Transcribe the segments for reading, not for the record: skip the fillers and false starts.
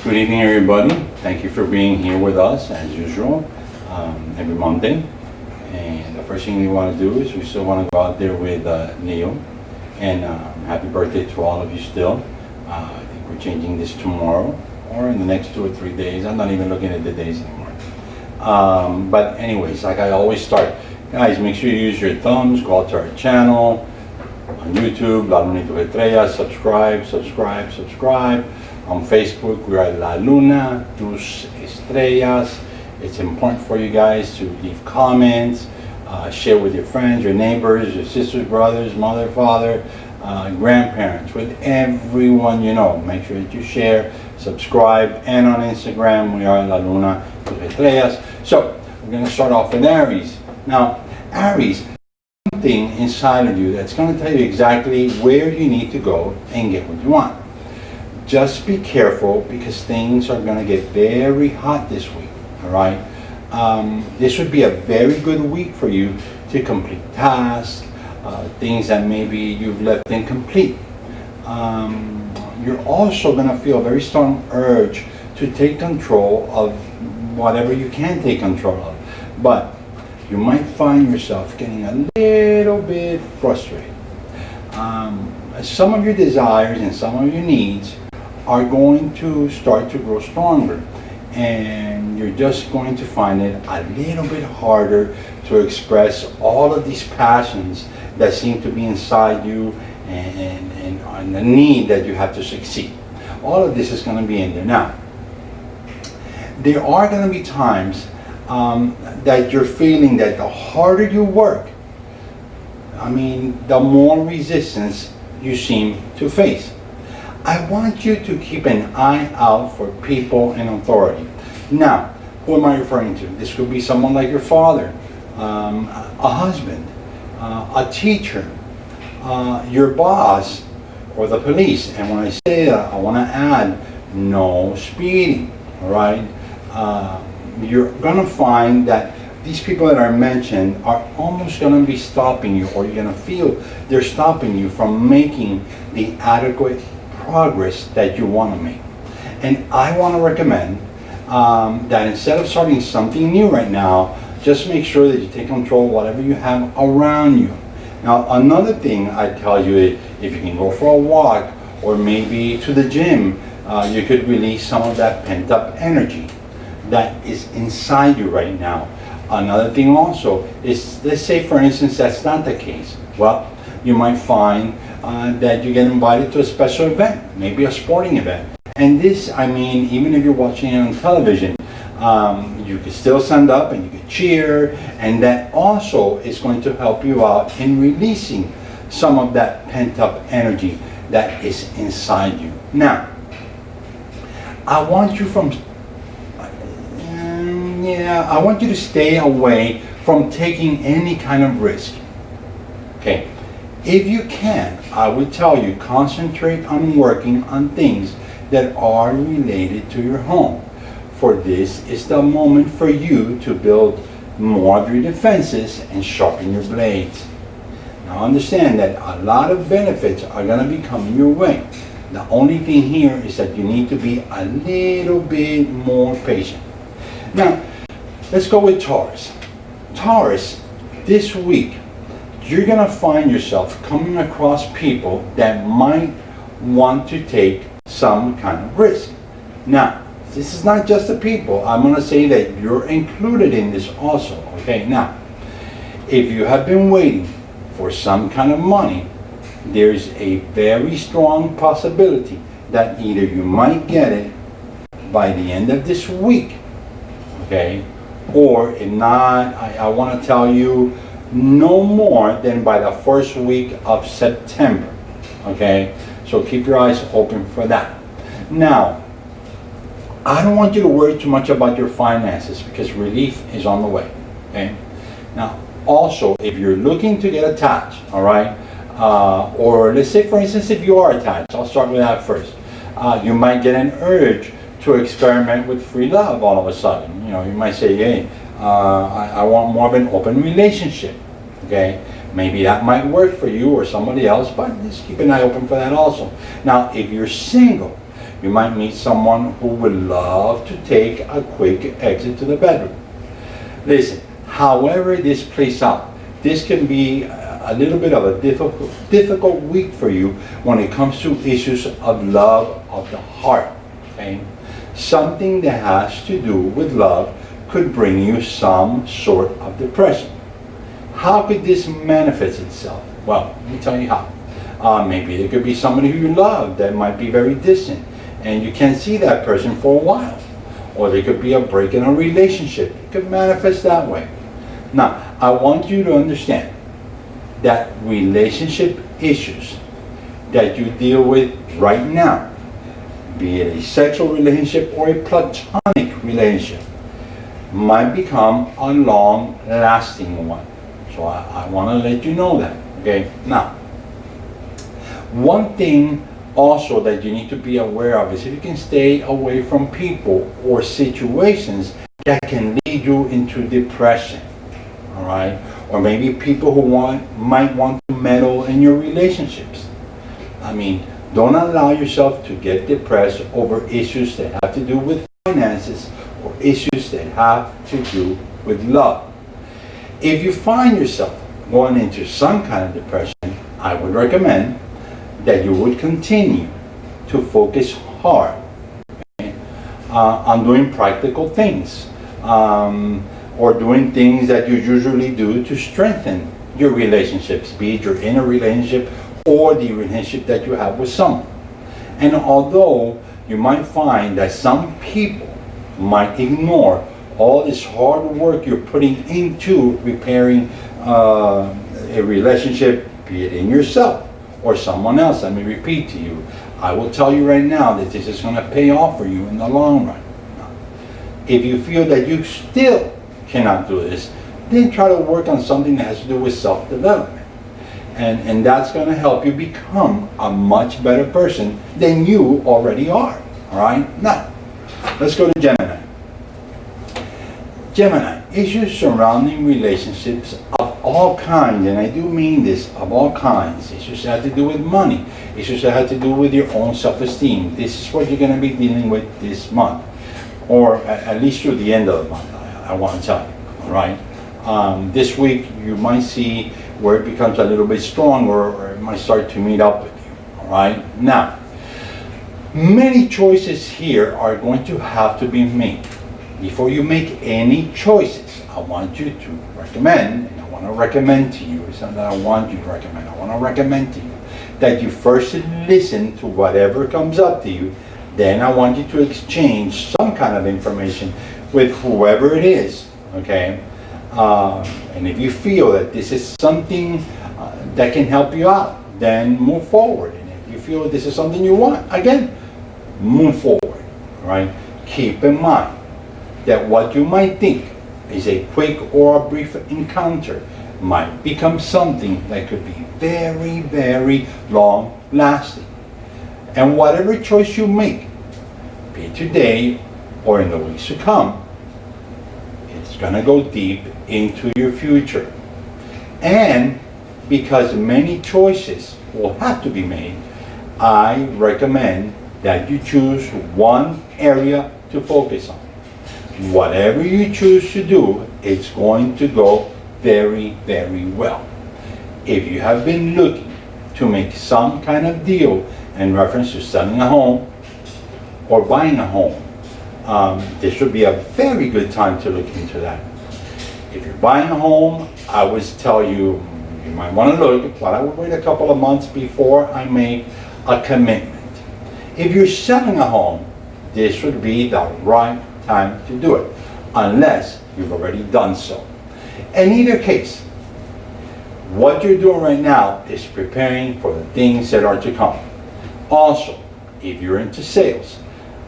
Good evening, everybody. Thank you for being here with us as usual every Monday. And the first thing we want to do is we still want to go out there with Neil. And happy birthday to all of you still. I think we're changing this tomorrow or in the next 2 or 3 days. I'm not even looking at the days anymore. But anyways, like I always start, guys, make sure you use your thumbs, go out to our channel on YouTube, La Luna y tus Estrellas, subscribe. On Facebook, we are La Luna, Tus Estrellas. It's important for you guys to leave comments, share with your friends, your neighbors, your sisters, brothers, mother, father, grandparents, with everyone you know. Make sure that you share, subscribe, and on Instagram, we are La Luna, Tus Estrellas. So, we're going to start off with Aries. Now, Aries, something inside of you that's going to tell you exactly where you need to go and get what you want. Just be careful because things are going to get very hot this week, all right? This would be a very good week for you to complete tasks, things that maybe you've left incomplete. You're also going to feel a very strong urge to take control of whatever you can take control of. But you might find yourself getting a little bit frustrated. Some of your desires and some of your needs are going to start to grow stronger, and you're just going to find it a little bit harder to express all of these passions that seem to be inside you and the need that you have to succeed. All of this is going to be in there. Now, there are going to be times that you're feeling that the harder you work, the more resistance you seem to face. I want you to keep an eye out for people in authority. Now, who am I referring to? This could be someone like your father, a husband, a teacher, your boss, or the police. And when I say that, I want to add no speeding, all right? You're going to find that these people that are mentioned are almost going to be stopping you, or you're going to feel they're stopping you from making the adequate progress that you want to make. And I want to recommend that instead of starting something new right now, just make sure that you take control of whatever you have around you. Now, another thing I tell you is if you can go for a walk or maybe to the gym, you could release some of that pent-up energy that is inside you right now. Another thing also is, let's say for instance that's not the case. Well, you might find that you get invited to a special event, maybe a sporting event. And this, even if you're watching it on television, you can still stand up and you can cheer, and that also is going to help you out in releasing some of that pent-up energy that is inside you. Now, I want you to stay away from taking any kind of risk. Okay. If you can, I would tell you, concentrate on working on things that are related to your home. For this is the moment for you to build more of your defenses and sharpen your blades. Now understand that a lot of benefits are going to be coming your way. The only thing here is that you need to be a little bit more patient. Now, let's go with Taurus. Taurus, this week, you're going to find yourself coming across people that might want to take some kind of risk. Now, this is not just the people. I'm going to say that you're included in this also. Okay, now, if you have been waiting for some kind of money, there's a very strong possibility that either you might get it by the end of this week, okay, or if not, I want to tell you, no more than by the first week of September, okay? So keep your eyes open for that. Now, I don't want you to worry too much about your finances because relief is on the way, okay? Now, also, if you're looking to get attached, all right, or let's say, for instance, if you are attached, I'll start with that first. You might get an urge to experiment with free love all of a sudden. You know, you might say, hey, I want more of an open relationship, okay? Maybe that might work for you or somebody else, but just keep an eye open for that also. Now, if you're single, You might meet someone who would love to take a quick exit to the bedroom. Listen, however this plays out, this can be a little bit of a difficult week for you when it comes to issues of love of the heart. Okay? Something that has to do with love could bring you some sort of depression. How could this manifest itself? Well, let me tell you how. Maybe there could be somebody who you love that might be very distant and you can't see that person for a while. Or there could be a break in a relationship. It could manifest that way. Now, I want you to understand that relationship issues that you deal with right now, be it a sexual relationship or a platonic relationship, might become a long-lasting one. So I want to let you know that. Okay. Now, one thing also that you need to be aware of is if you can stay away from people or situations that can lead you into depression. All right. Or maybe people who might want to meddle in your relationships. I mean, don't allow yourself to get depressed over issues that have to do with finances or issues that have to do with love. If you find yourself going into some kind of depression, I would recommend that you would continue to focus hard, okay, on doing practical things. Or doing things that you usually do to strengthen your relationships, be it your inner relationship or the relationship that you have with someone. And although you might find that some people might ignore all this hard work you're putting into repairing a relationship, be it in yourself or someone else, let me repeat to you, I will tell you right now that this is going to pay off for you in the long run. If you feel that you still cannot do this, then try to work on something that has to do with self-development. And that's going to help you become a much better person than you already are. All right? Now, let's go to Gemini. Gemini, issues surrounding relationships of all kinds, and I do mean this, of all kinds. Issues that have to do with money. Issues that have to do with your own self-esteem. This is what you're going to be dealing with this month. Or at least through the end of the month, I want to tell you, all right? This week, you might see where it becomes a little bit stronger, or it might start to meet up with you, all right? Now, many choices here are going to have to be made. Before you make any choices, I want you to recommend, and I want to recommend to you, it's not that I want you to recommend, I want to recommend to you, that you first listen to whatever comes up to you. Then I want you to exchange some kind of information with whoever it is, okay? And if you feel that this is something that can help you out, then move forward. And if you feel this is something you want, again, move forward, right? Keep in mind that what you might think is a quick or a brief encounter might become something that could be very, very long lasting. And whatever choice you make, be it today or in the weeks to come, it's going to go deep into your future. And because many choices will have to be made, I recommend that you choose one area to focus on. Whatever you choose to do, it's going to go very, very well. If you have been looking to make some kind of deal in reference to selling a home or buying a home, this would be a very good time to look into that. If you're buying a home, I would tell you, you might want to look, but I would wait a couple of months before I make a commitment. If you're selling a home, this would be the right time to do it, unless you've already done so. In either case, what you're doing right now is preparing for the things that are to come. Also, if you're into sales,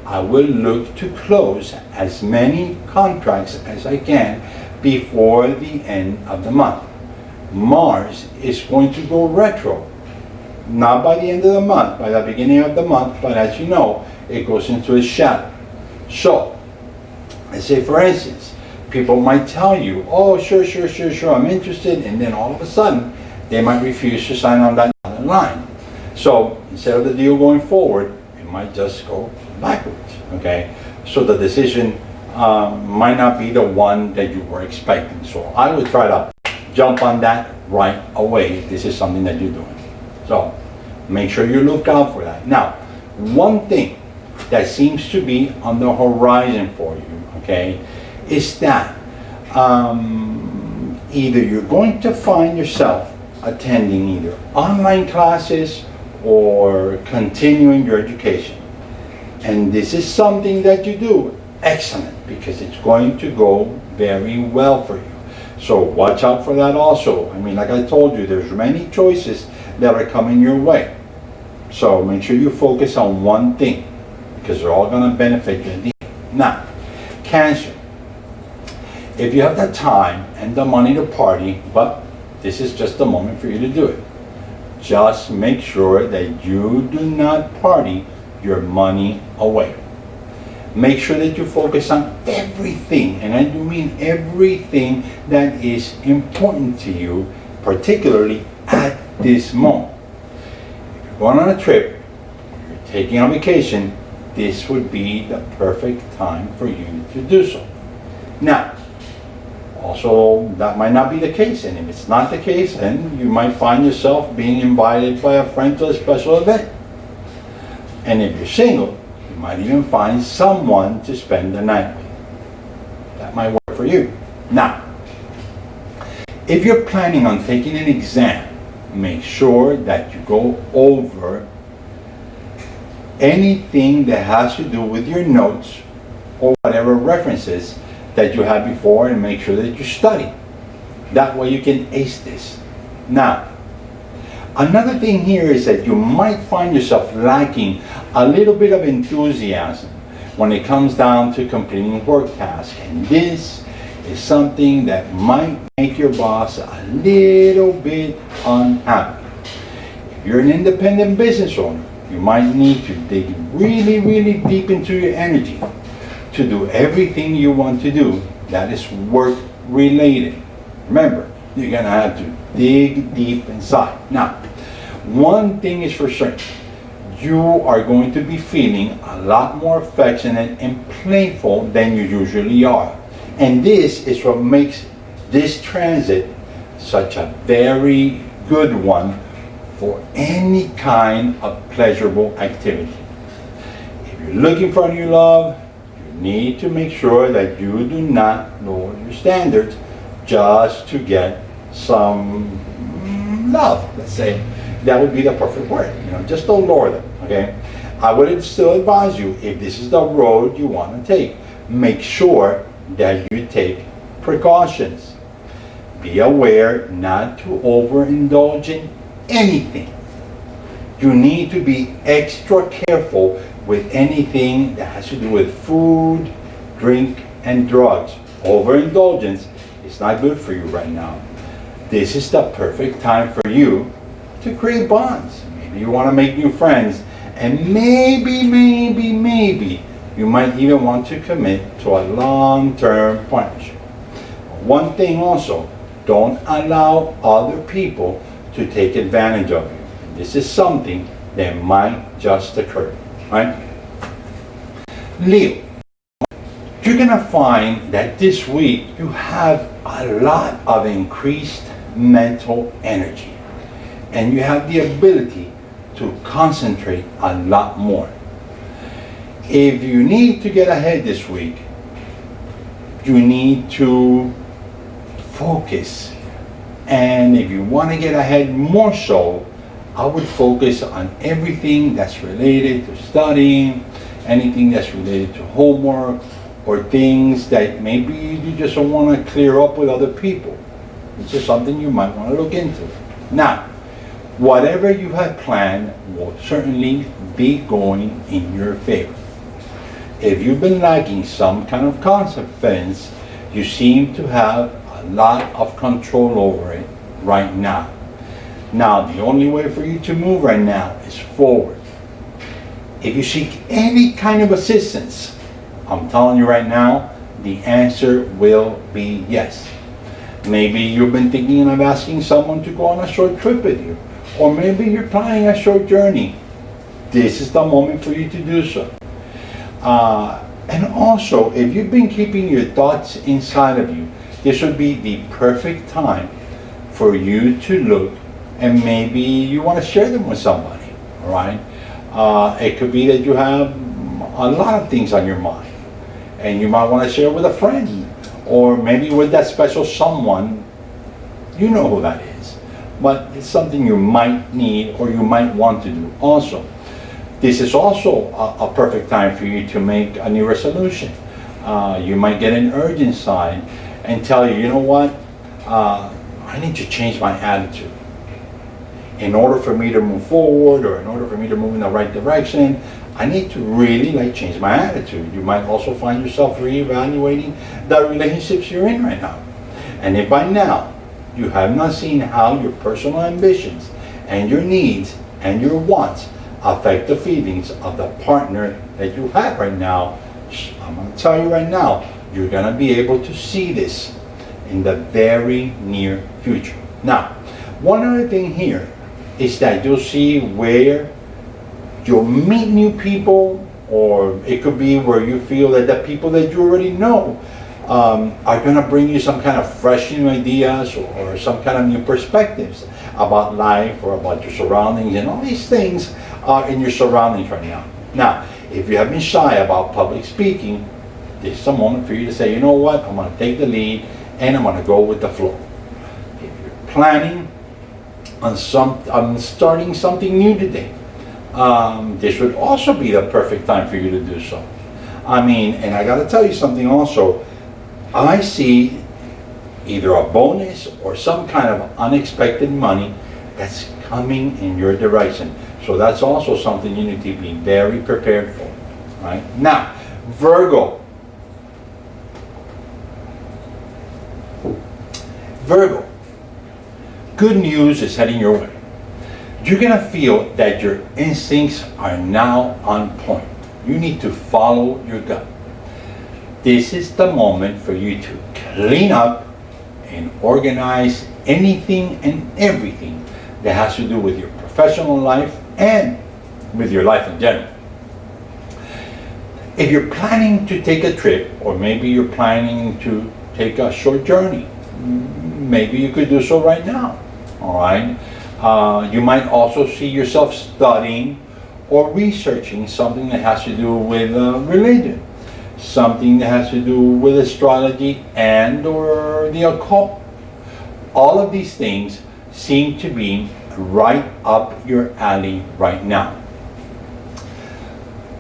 I will look to close as many contracts as I can before the end of the month. Mars is going to go retro, not by the end of the month, by the beginning of the month, but as you know, it goes into a shadow. So, let's say for instance, people might tell you, oh, sure, I'm interested, and then all of a sudden, they might refuse to sign on that line. So, instead of the deal going forward, it might just go backwards, okay? So the decision might not be the one that you were expecting. So I would try to jump on that right away if this is something that you're doing. So make sure you look out for that. Now, one thing that seems to be on the horizon for you, okay, is that either you're going to find yourself attending either online classes or continuing your education. And this is something that you do excellent, because it's going to go very well for you. So watch out for that also. I mean, like I told you, there's many choices that are coming your way. So make sure you focus on one thing, because they're all going to benefit you in the end. Now, Cancer. If you have the time and the money to party, but this is just the moment for you to do it. Just make sure that you do not party your money away. Make sure that you focus on everything, and I do mean everything that is important to you, particularly at this moment. If you're going on a trip, you're taking a vacation, this would be the perfect time for you to do so. Now, also, that might not be the case, and if it's not the case, then you might find yourself being invited by a friend to a special event. And if you're single, you might even find someone to spend the night with. That might work for you. Now, if you're planning on taking an exam, make sure that you go over anything that has to do with your notes or whatever references that you had before, and make sure that you study. That way you can ace this. Now, another thing here is that you might find yourself lacking a little bit of enthusiasm when it comes down to completing work tasks, and this is something that might make your boss a little bit unhappy. If you're an independent business owner, you might need to dig really, really deep into your energy to do everything you want to do that is work related. Remember, you're gonna have to dig deep inside. Now, one thing is for certain, you are going to be feeling a lot more affectionate and playful than you usually are. And this is what makes this transit such a very good one for any kind of pleasurable activity. If you're looking for a new love, need to make sure that you do not lower your standards just to get some love, let's say. That would be the perfect word. Just don't lower them, okay? I would still advise you, if this is the road you want to take, make sure that you take precautions. Be aware not to overindulge in anything. You need to be extra careful with anything that has to do with food, drink, and drugs. Overindulgence is not good for you right now. This is the perfect time for you to create bonds. Maybe you want to make new friends, and maybe you might even want to commit to a long-term partnership. One thing also, don't allow other people to take advantage of you. This is something that might just occur. Right? Leo, you're gonna find that this week you have a lot of increased mental energy, and you have the ability to concentrate a lot more. If you need to get ahead this week, you need to focus, and if you want to get ahead more so, I would focus on everything that's related to studying, anything that's related to homework, or things that maybe you just don't want to clear up with other people. It's just something you might want to look into. Now, whatever you have planned will certainly be going in your favor. If you've been lacking some kind of confidence, you seem to have a lot of control over it right now. Now, the only way for you to move right now is forward. If you seek any kind of assistance, I'm telling you right now, the answer will be yes. Maybe you've been thinking of asking someone to go on a short trip with you, or maybe you're planning a short journey. this is the moment for you to do so. And also, if you've been keeping your thoughts inside of you, this would be the perfect time for you to look, and maybe you want to share them with somebody, all right? It could be that you have a lot of things on your mind, and you might want to share with a friend, or maybe with that special someone. You know who that is, but it's something you might need or you might want to do also. This is also a perfect time for you to make a new resolution. You might get an urge inside and tell you know what, I need to change my attitude. In order for me to move forward, or in order for me to move in the right direction, I need to really change my attitude. You might also find yourself reevaluating the relationships you're in right now. And if by now you have not seen how your personal ambitions and your needs and your wants affect the feelings of the partner that you have right now, I'm going to tell you right now, you're going to be able to see this in the very near future. Now, one other thing here is that you'll see where you'll meet new people, or it could be where you feel that the people that you already know are going to bring you some kind of fresh new ideas or some kind of new perspectives about life or about your surroundings, and all these things are in your surroundings right now. Now, if you have been shy about public speaking, this is a moment for you to say, you know what, I'm going to take the lead and I'm going to go with the flow. If you're planning on starting something new today, this would also be the perfect time for you to do so. I mean, and I got to tell you something also. I see either a bonus or some kind of unexpected money that's coming in your direction. So that's also something you need to be very prepared for. Right? Now, Virgo. Virgo, good news is heading your way. You're going to feel that your instincts are now on point. You need to follow your gut. This is the moment for you to clean up and organize anything and everything that has to do with your professional life and with your life in general. If you're planning to take a trip, or maybe you're planning to take a short journey, maybe you could do so right now, all right? You might also see yourself studying or researching something that has to do with religion, something that has to do with astrology and or the occult. All of these things seem to be right up your alley right now.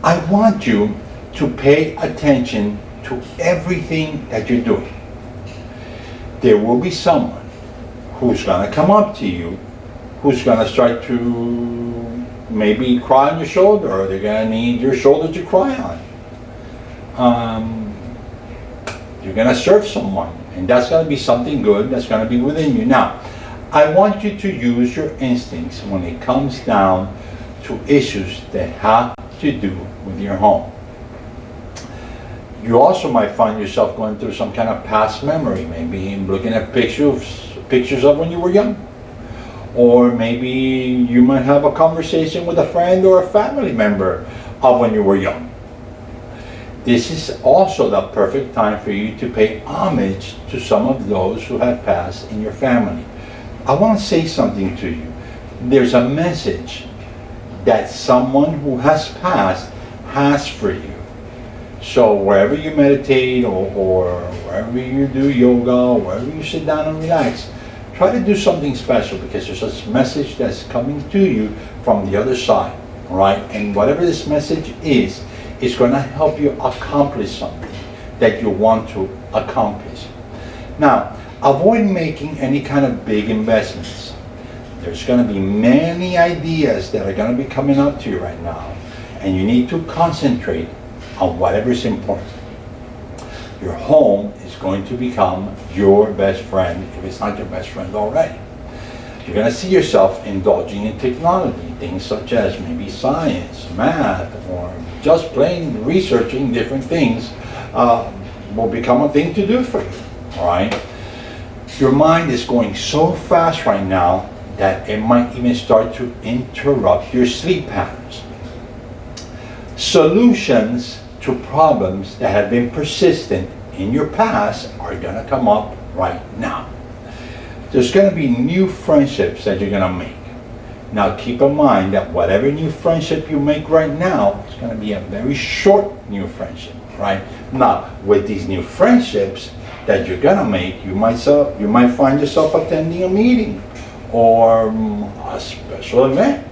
I want you to pay attention to everything that you're doing. There will be someone who's going to come up to you, who's going to start to maybe cry on your shoulder, or they're going to need your shoulder to cry on. You're going to serve someone, and that's going to be something good that's going to be within you. Now, I want you to use your instincts when it comes down to issues that have to do with your home. You also might find yourself going through some kind of past memory, maybe looking at pictures of when you were young. Or maybe you might have a conversation with a friend or a family member of when you were young. This is also the perfect time for you to pay homage to some of those who have passed in your family. I want to say something to you. There's a message that someone who has passed has for you. So wherever you meditate, or wherever you do yoga, or wherever you sit down and relax, try to do something special, because there's a message that's coming to you from the other side, right? And whatever this message is going to help you accomplish something that you want to accomplish. Now, avoid making any kind of big investments. There's going to be many ideas that are going to be coming up to you right now, and you need to concentrate on whatever is important. Your home is going to become your best friend, if it's not your best friend already. You're going to see yourself indulging in technology, things such as maybe science, math, or just plain researching different things will become a thing to do for you, all right? Your mind is going so fast right now that it might even start to interrupt your sleep patterns. Solutions to problems that have been persistent in your past are going to come up right now. There's going to be new friendships that you're going to make. Now keep in mind that whatever new friendship you make right now is going to be a very short new friendship, right? Now with these new friendships that you're going to make, you might find yourself attending a meeting or a special event.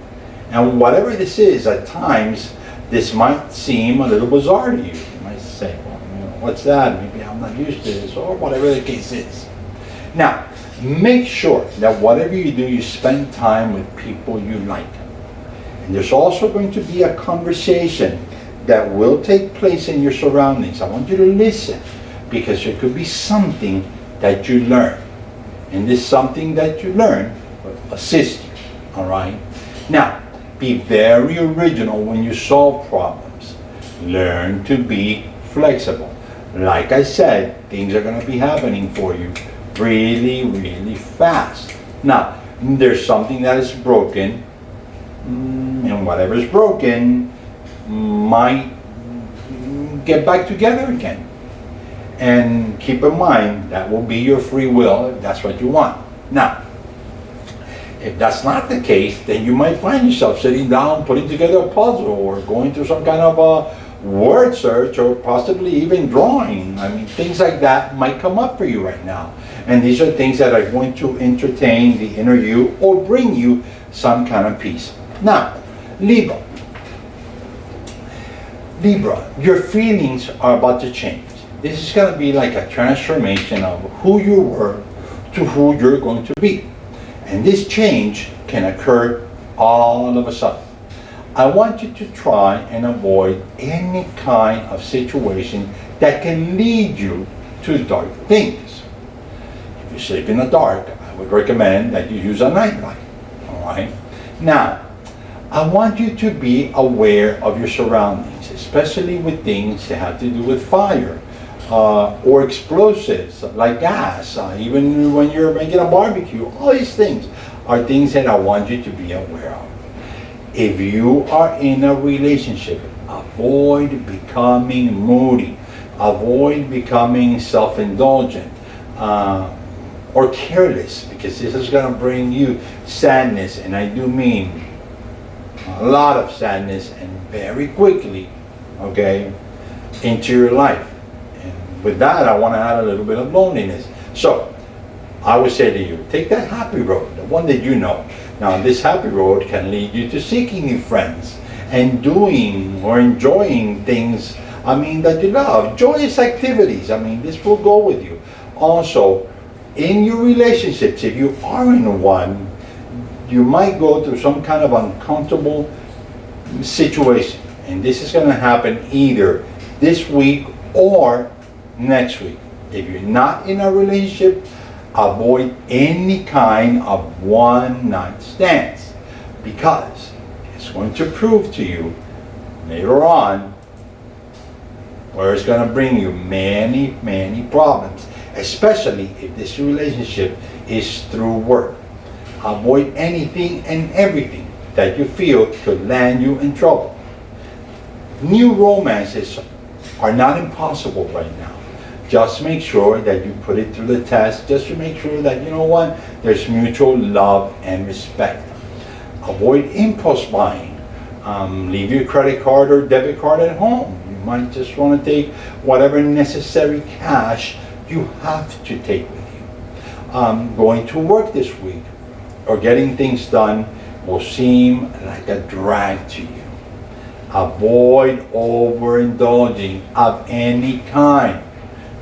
And whatever this is, at times this might seem a little bizarre to you. You might say, well, what's that? Maybe I'm not used to this, or whatever the case is. Now, make sure that whatever you do, you spend time with people you like. And there's also going to be a conversation that will take place in your surroundings. I want you to listen, because there could be something that you learn. And this something that you learn will assist you, all right? Now, be very original when you solve problems. Learn to be flexible. Like I said, things are going to be happening for you really, really fast. Now, there's something that is broken, and whatever's broken might get back together again. And keep in mind, that will be your free will if that's what you want. Now, if that's not the case, then you might find yourself sitting down, putting together a puzzle, or going through some kind of a word search, or possibly even drawing. I mean, things like that might come up for you right now. And these are things that are going to entertain the inner you or bring you some kind of peace. Now, Libra. Libra, your feelings are about to change. This is going to be like a transformation of who you were to who you're going to be. And this change can occur all of a sudden. I want you to try and avoid any kind of situation that can lead you to dark things. If you sleep in the dark, I would recommend that you use a nightlight. All right? Now, I want you to be aware of your surroundings, especially with things that have to do with fire or explosives like gas, even when you're making a barbecue. All these things are things that I want you to be aware of. If you are in a relationship, avoid becoming moody, avoid becoming self-indulgent or careless, because this is going to bring you sadness, and I do mean a lot of sadness, and very quickly, okay, into your life. And with that, I want to add a little bit of loneliness. So I would say to you, take that happy road, the one that you know. Now, this happy road can lead you to seeking new friends and doing or enjoying things, that you love. Joyous activities, this will go with you. Also, in your relationships, if you are in one, you might go through some kind of uncomfortable situation. And this is going to happen either this week or next week. If you're not in a relationship, avoid any kind of one-night stands, because it's going to prove to you later on where it's going to bring you many, many problems, especially if this relationship is through work. Avoid anything and everything that you feel could land you in trouble. New romances are not impossible right now. Just make sure that you put it through the test, just to make sure that, you know what, there's mutual love and respect. Avoid impulse buying. Leave your credit card or debit card at home. You might just want to take whatever necessary cash you have to take with you. Going to work this week or getting things done will seem like a drag to you. Avoid overindulging of any kind.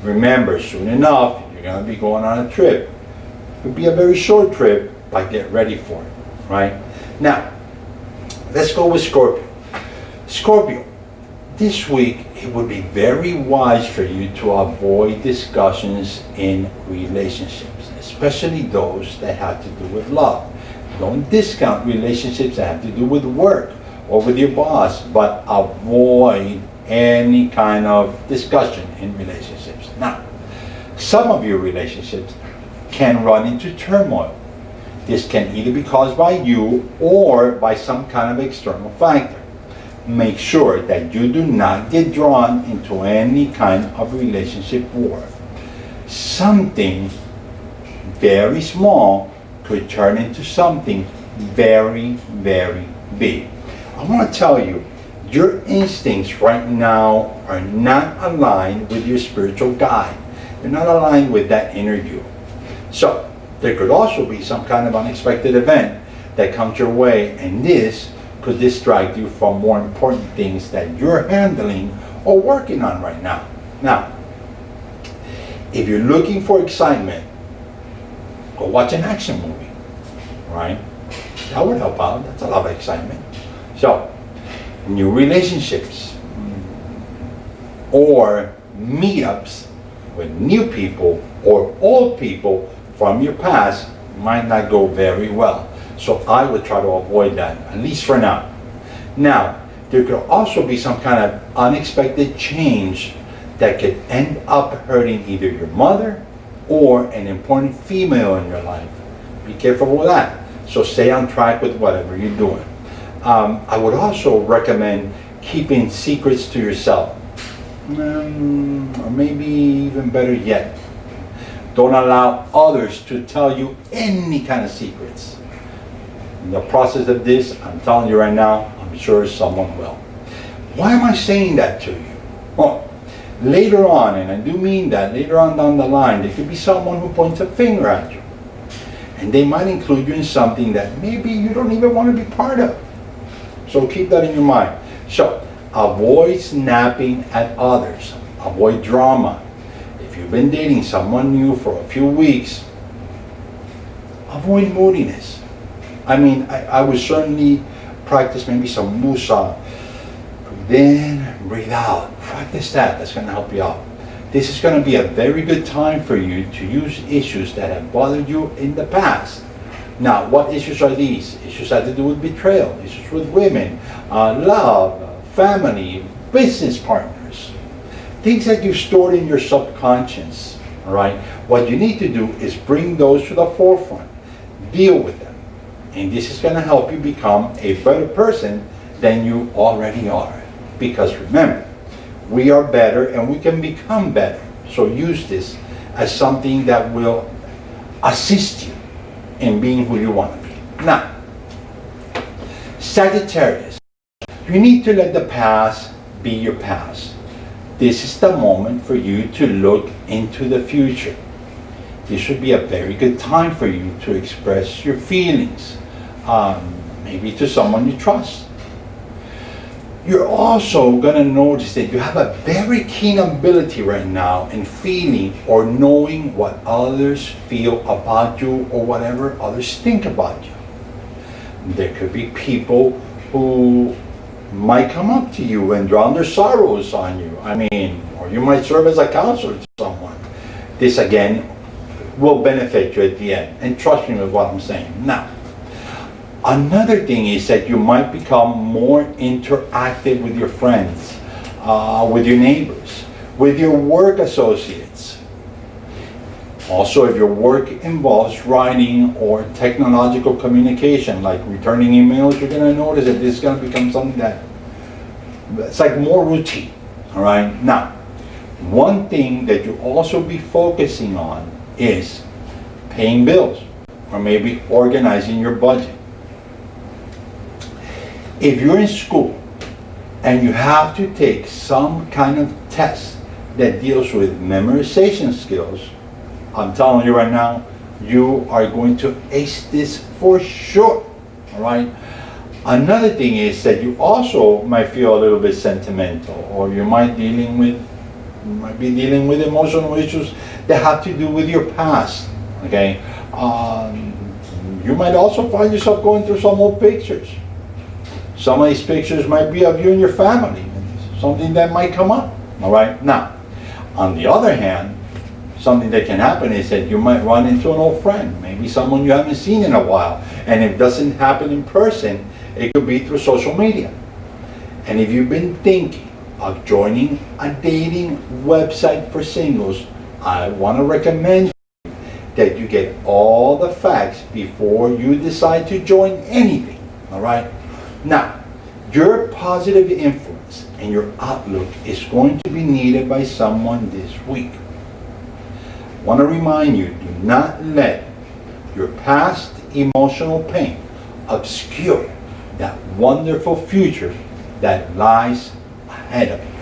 Remember, soon enough, you're going to be going on a trip. It could be a very short trip, but get ready for it, right? Now, let's go with Scorpio. Scorpio, this week, it would be very wise for you to avoid discussions in relationships, especially those that have to do with love. Don't discount relationships that have to do with work or with your boss, but avoid any kind of discussion in relationships. Now, some of your relationships can run into turmoil. This can either be caused by you or by some kind of external factor. make sure that you do not get drawn into any kind of relationship war. Something very small could turn into something very, very big. I want to tell you, your instincts right now are not aligned with your spiritual guide. They're not aligned with that inner you. So, there could also be some kind of unexpected event that comes your way, and this could distract you from more important things that you're handling or working on right now. Now, if you're looking for excitement, go watch an action movie, right? That would help out. That's a lot of excitement. So, new relationships or meetups with new people or old people from your past might not go very well. So I would try to avoid that, at least for now. Now, there could also be some kind of unexpected change that could end up hurting either your mother or an important female in your life. Be careful with that. So stay on track with whatever you're doing. I would also recommend keeping secrets to yourself. Or maybe even better yet, don't allow others to tell you any kind of secrets. In the process of this, I'm telling you right now, I'm sure someone will. Why am I saying that to you? Well, later on, and I do mean that, later on down the line, there could be someone who points a finger at you. And they might include you in something that maybe you don't even want to be part of. So keep that in your mind. So, avoid snapping at others. Avoid drama. If you've been dating someone new for a few weeks, avoid moodiness. I mean, I would certainly practice maybe some musa. Breathe in, breathe out. Practice that. That's going to help you out. This is going to be a very good time for you to use issues that have bothered you in the past. Now, what issues are these? Issues have to do with betrayal, issues with women, love, family, business partners. Things that you've stored in your subconscious, all right? What you need to do is bring those to the forefront. Deal with them. And this is going to help you become a better person than you already are. Because remember, we are better and we can become better. So use this as something that will assist you in being who you want to be. Now, Sagittarius, you need to let the past be your past. This is the moment for you to look into the future. This should be a very good time for you to express your feelings, maybe to someone you trust. You're also going to notice that you have a very keen ability right now in feeling or knowing what others feel about you or whatever others think about you. There could be people who might come up to you and drown their sorrows on you. I mean, or you might serve as a counselor to someone. This again will benefit you at the end. And trust me with what I'm saying. Now, another thing is that you might become more interactive with your friends, with your neighbors, with your work associates. Also, if your work involves writing or technological communication, like returning emails, you're going to notice that this is going to become something that it's like more routine. All right. Now, one thing that you also be focusing on is paying bills or maybe organizing your budget. If you're in school and you have to take some kind of test that deals with memorization skills, I'm telling you right now, you are going to ace this for sure. All right. Another thing is that you also might feel a little bit sentimental, or you might be dealing with emotional issues that have to do with your past. Okay. You might also find yourself going through some old pictures. Some of these pictures might be of you and your family. Something that might come up. All right. Now, on the other hand, something that can happen is that you might run into an old friend, maybe someone you haven't seen in a while. And if it doesn't happen in person, it could be through social media. And if you've been thinking of joining a dating website for singles, I want to recommend that you get all the facts before you decide to join anything. All right. Now, Your positive influence and your outlook is going to be needed by someone this week. I want to remind you, do not let your past emotional pain obscure that wonderful future that lies ahead of you,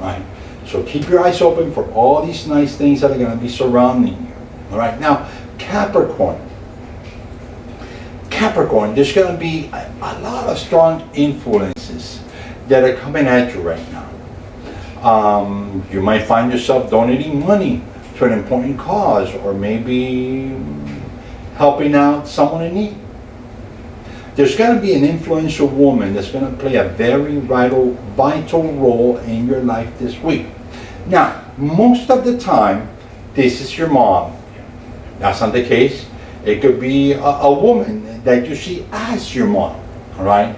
right? So keep your eyes open for all these nice things that are going to be surrounding you. All right, now Capricorn, there's going to be a lot of strong influences that are coming at you right now. You might find yourself donating money to an important cause, or maybe helping out someone in need. There's going to be an influential woman that's going to play a very vital role in your life this week. Now, most of the time, this is your mom. That's not the case. It could be a woman that you see as your mom, all right?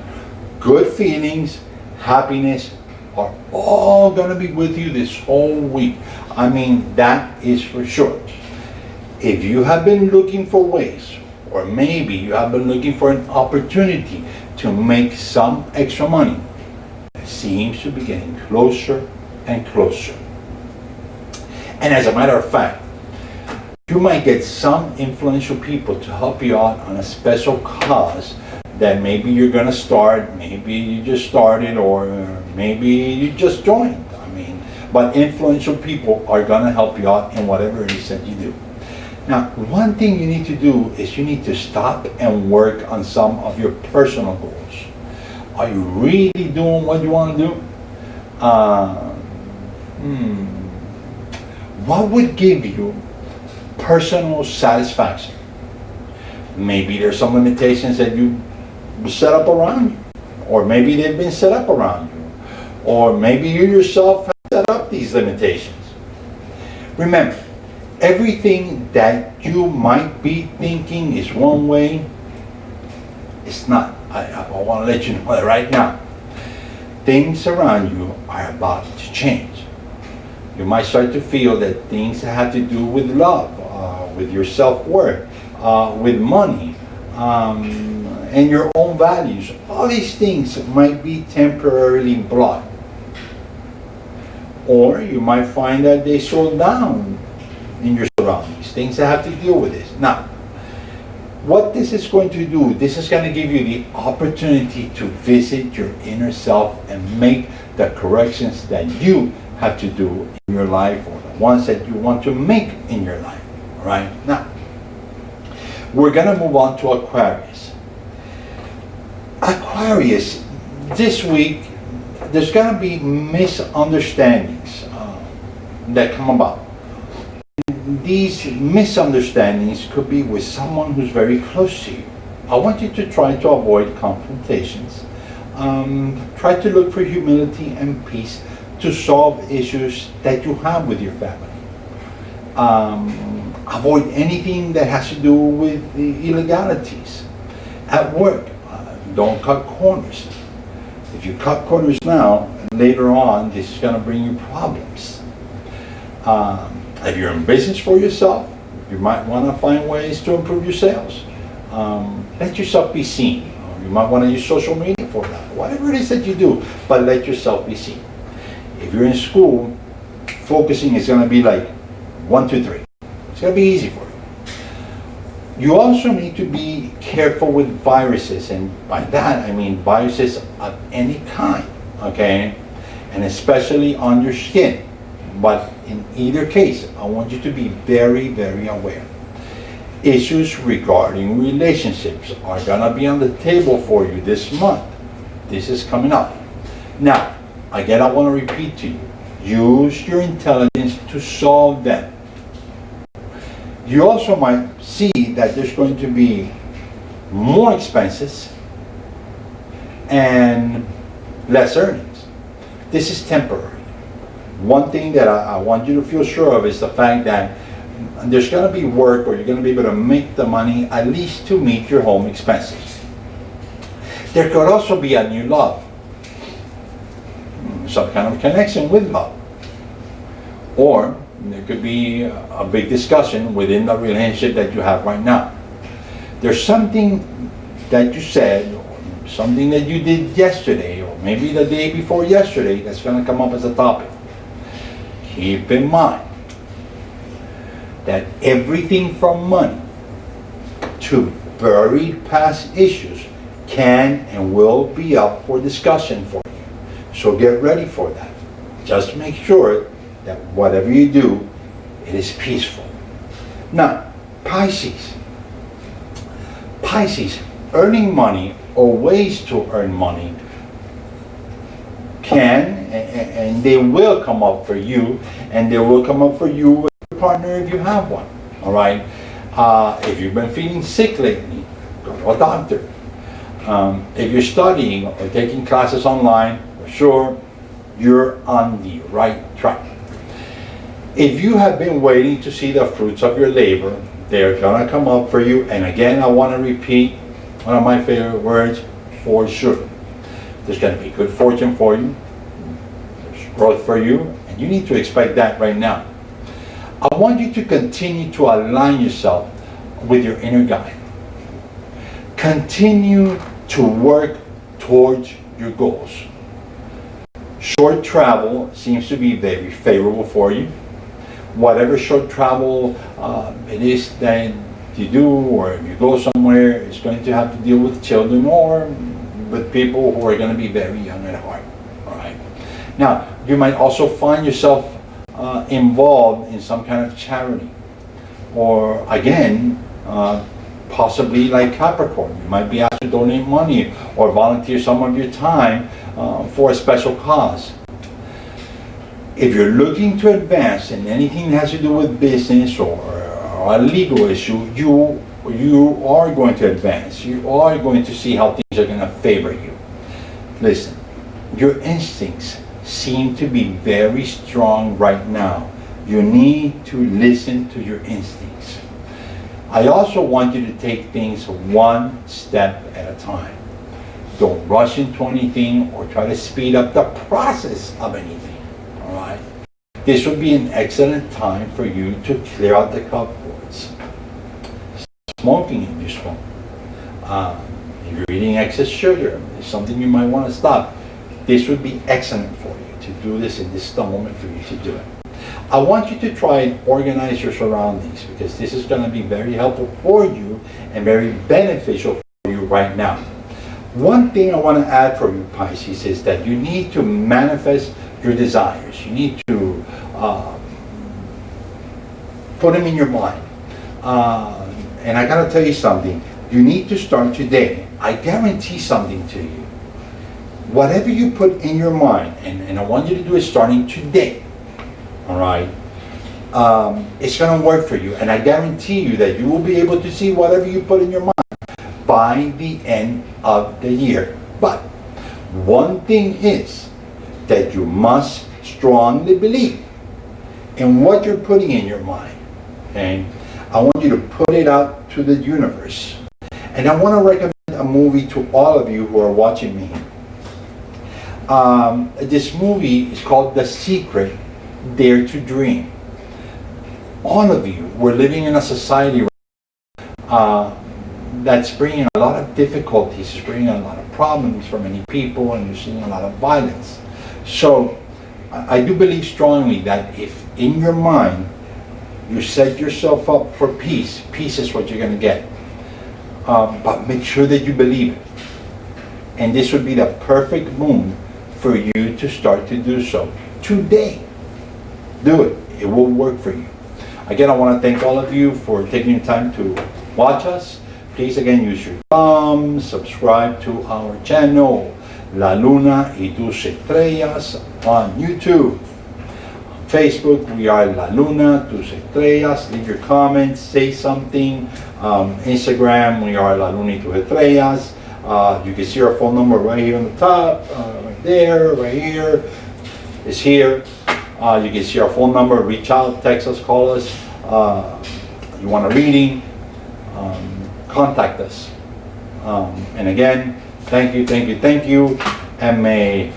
Good feelings, happiness are all going to be with you this whole week. I mean, that is for sure. If you have been looking for ways, or maybe you have been looking for an opportunity to make some extra money, it seems to be getting closer and closer. And as a matter of fact, you might get some influential people to help you out on a special cause that maybe you're going to start, maybe you just started, or maybe you just joined. I mean, but influential people are going to help you out in whatever it is that you do. Now, one thing you need to do is you need to stop and work on some of your personal goals. Are you really doing what you want to do? What would give you personal satisfaction? Maybe there's some limitations that you set up around you, or maybe they've been set up around you, or maybe you yourself have set up these limitations. Remember, everything that you might be thinking is one way, it's not. I want to let you know that right now. Things around you are about to change. You might start to feel that things that have to do with love, with your self-worth, with money, and your own values. All these things might be temporarily blocked. Or you might find that they slow down in your surroundings, things that have to deal with this. Now, what this is going to do, this is going to give you the opportunity to visit your inner self and make the corrections that you have to do in your life, or the ones that you want to make in your life. All right? Now, we're going to move on to Aquarius. Aquarius, this week, there's going to be misunderstandings that come about. These misunderstandings could be with someone who's very close to you. I want you to try to avoid confrontations. Try to look for humility and peace to solve issues that you have with your family. Avoid anything that has to do with the illegalities. At work, don't cut corners. If you cut corners now, later on, this is going to bring you problems. If you're in business for yourself, you might want to find ways to improve your sales. Let yourself be seen. You might want to use social media for that. Whatever it is that you do, but let yourself be seen. If you're in school, focusing is going to be like 1, 2, 3. It's going to be easy for you. You also need to be careful with viruses, and by that I mean viruses of any kind, okay? And especially on your skin. But in either case, I want you to be very, very aware. Issues regarding relationships are going to be on the table for you this month. This is coming up. Now, again, I want to repeat to you, use your intelligence to solve them. You also might see that there's going to be more expenses and less earnings. This is temporary. One thing that I want you to feel sure of is the fact that there's going to be work, or you're going to be able to make the money at least to meet your home expenses. There could also be a new love, some kind of connection with love. Or there could be a big discussion within the relationship that you have right now. There's something that you said, or something that you did yesterday, or maybe the day before yesterday, that's going to come up as a topic. Keep in mind that everything from money to buried past issues can and will be up for discussion for you. So get ready for that. Just make sure that whatever you do, it is peaceful. Now, Pisces. Pisces, earning money or ways to earn money can and they will come up for you, and they will come up for you with your partner if you have one. All right. If you've been feeling sick lately, go to a doctor. If you're studying or taking classes online, for sure, you're on the right track. If you have been waiting to see the fruits of your labor, they're gonna come up for you. And again, I want to repeat one of my favorite words, for sure. There's gonna be good fortune for you. There's growth for you, and you need to expect that right now. I want you to continue to align yourself with your inner guide. Continue to work towards your goals. Short travel seems to be very favorable for you. Whatever short travel it is that you do, or if you go somewhere, it's going to have to deal with children or with people who are going to be very young at heart. All right. Now, you might also find yourself involved in some kind of charity, or again, possibly like Capricorn, you might be asked to donate money or volunteer some of your time for a special cause. If you're looking to advance in anything that has to do with business or a legal issue, you are going to advance. You are going to see how things are going to favor you. Listen, your instincts seem to be very strong right now. You need to listen to your instincts. I also want you to take things one step at a time. Don't rush into anything or try to speed up the process of anything. All right? This would be an excellent time for you to clear out the cupboards. Smoking if you smoke. If you're eating excess sugar, it's something you might want to stop. This would be excellent for you to do this, and this is the moment for you to do it. I want you to try and organize your surroundings, because this is going to be very helpful for you and very beneficial for you right now. One thing I want to add for you, Pisces, is that you need to manifest your desires. You need to put them in your mind. And I got to tell you something. You need to start today. I guarantee something to you. Whatever you put in your mind, and I want you to do it starting today, all right, it's going to work for you. And I guarantee you that you will be able to see whatever you put in your mind by the end of the year. But one thing is that you must strongly believe in what you're putting in your mind. Okay? I want you to put it out to the universe. And I want to recommend a movie to all of you who are watching me. This movie is called The Secret, Dare to Dream. All of you, we're living in a society that's bringing a lot of difficulties, it's bringing a lot of problems for many people, and you're seeing a lot of violence. So I do believe strongly that if in your mind you set yourself up for peace, peace is what you're going to get. But make sure that you believe it. And this would be the perfect moon for you to start to do so today. Do it. It will work for you. Again, I want to thank all of you for taking your time to watch us. Please again use your thumbs, subscribe to our channel, La Luna y tus Estrellas on YouTube. Facebook, we are La Luna, tus Estrellas. Leave your comments, say something. Instagram, we are La Luna y tus Estrellas. You can see our phone number right here on the top, right there, right here. It's here. You can see our phone number. Reach out, text us, call us. You want a reading, contact us. And again, thank you, thank you, thank you. And may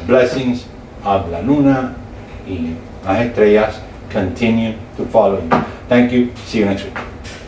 blessings of La Luna y las Estrellas continue to follow you. Thank you. See you next week.